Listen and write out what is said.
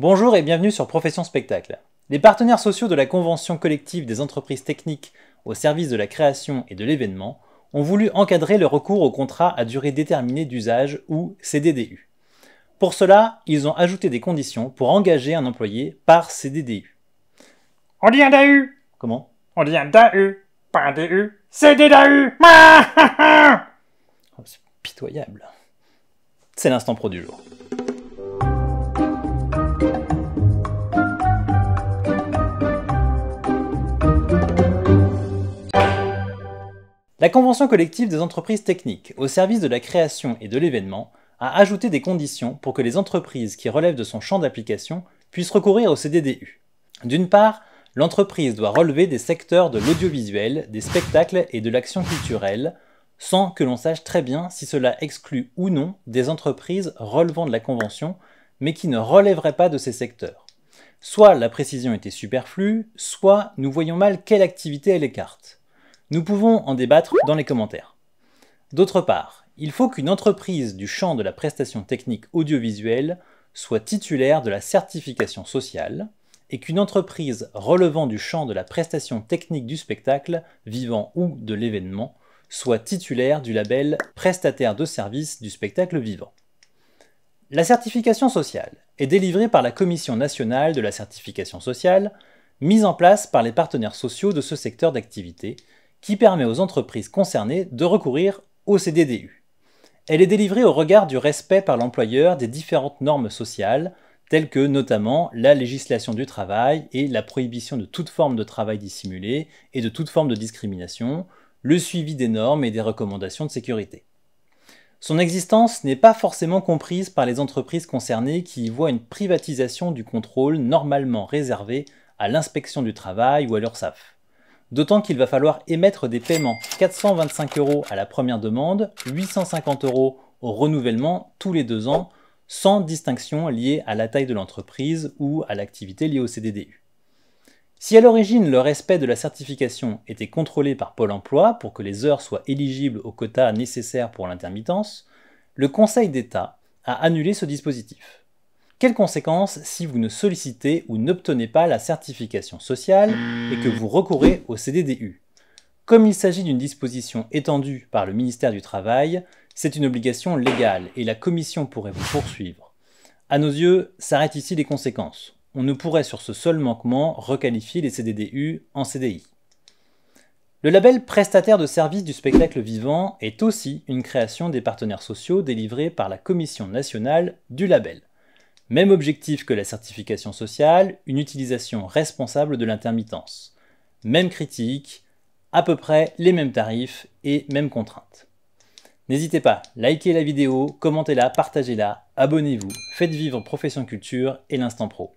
Bonjour et bienvenue sur Profession Spectacle. Les partenaires sociaux de la Convention collective des entreprises techniques au service de la création et de l'événement ont voulu encadrer le recours au contrat à durée déterminée d'usage ou CDDU. Pour cela, ils ont ajouté des conditions pour engager un employé par CDDU. On dit un DAU. Comment? On dit un DAU, pas un DU. C'est des DAU. Oh, c'est pitoyable. C'est l'instant pro du jour. La Convention collective des entreprises techniques au service de la création et de l'événement a ajouté des conditions pour que les entreprises qui relèvent de son champ d'application puissent recourir au CDDU. D'une part, l'entreprise doit relever des secteurs de l'audiovisuel, des spectacles et de l'action culturelle, sans que l'on sache très bien si cela exclut ou non des entreprises relevant de la Convention, mais qui ne relèveraient pas de ces secteurs. Soit la précision était superflue, soit nous voyons mal quelle activité elle écarte. Nous pouvons en débattre dans les commentaires. D'autre part, il faut qu'une entreprise du champ de la prestation technique audiovisuelle soit titulaire de la certification sociale et qu'une entreprise relevant du champ de la prestation technique du spectacle, vivant ou de l'événement, soit titulaire du label prestataire de services du spectacle vivant. La certification sociale est délivrée par la Commission nationale de la certification sociale, mise en place par les partenaires sociaux de ce secteur d'activité, qui permet aux entreprises concernées de recourir au CDDU. Elle est délivrée au regard du respect par l'employeur des différentes normes sociales, telles que notamment la législation du travail et la prohibition de toute forme de travail dissimulé et de toute forme de discrimination, le suivi des normes et des recommandations de sécurité. Son existence n'est pas forcément comprise par les entreprises concernées qui y voient une privatisation du contrôle normalement réservé à l'inspection du travail ou à l'URSSAF. D'autant qu'il va falloir émettre des paiements 425 € à la première demande, 850 € au renouvellement tous les 2 ans, sans distinction liée à la taille de l'entreprise ou à l'activité liée au CDDU. Si à l'origine le respect de la certification était contrôlé par Pôle emploi pour que les heures soient éligibles aux quotas nécessaires pour l'intermittence, le Conseil d'État a annulé ce dispositif. Quelles conséquences si vous ne sollicitez ou n'obtenez pas la certification sociale et que vous recourez au CDDU? Comme il s'agit d'une disposition étendue par le ministère du Travail, c'est une obligation légale et la Commission pourrait vous poursuivre. À nos yeux, s'arrêtent ici les conséquences. On ne pourrait sur ce seul manquement requalifier les CDDU en CDI. Le label prestataire de services du spectacle vivant est aussi une création des partenaires sociaux délivrée par la Commission nationale du label. Même objectif que la certification sociale, une utilisation responsable de l'intermittence. Même critique, à peu près les mêmes tarifs et mêmes contraintes. N'hésitez pas, likez la vidéo, commentez-la, partagez-la, abonnez-vous, faites vivre Profession Culture et l'Instant Pro.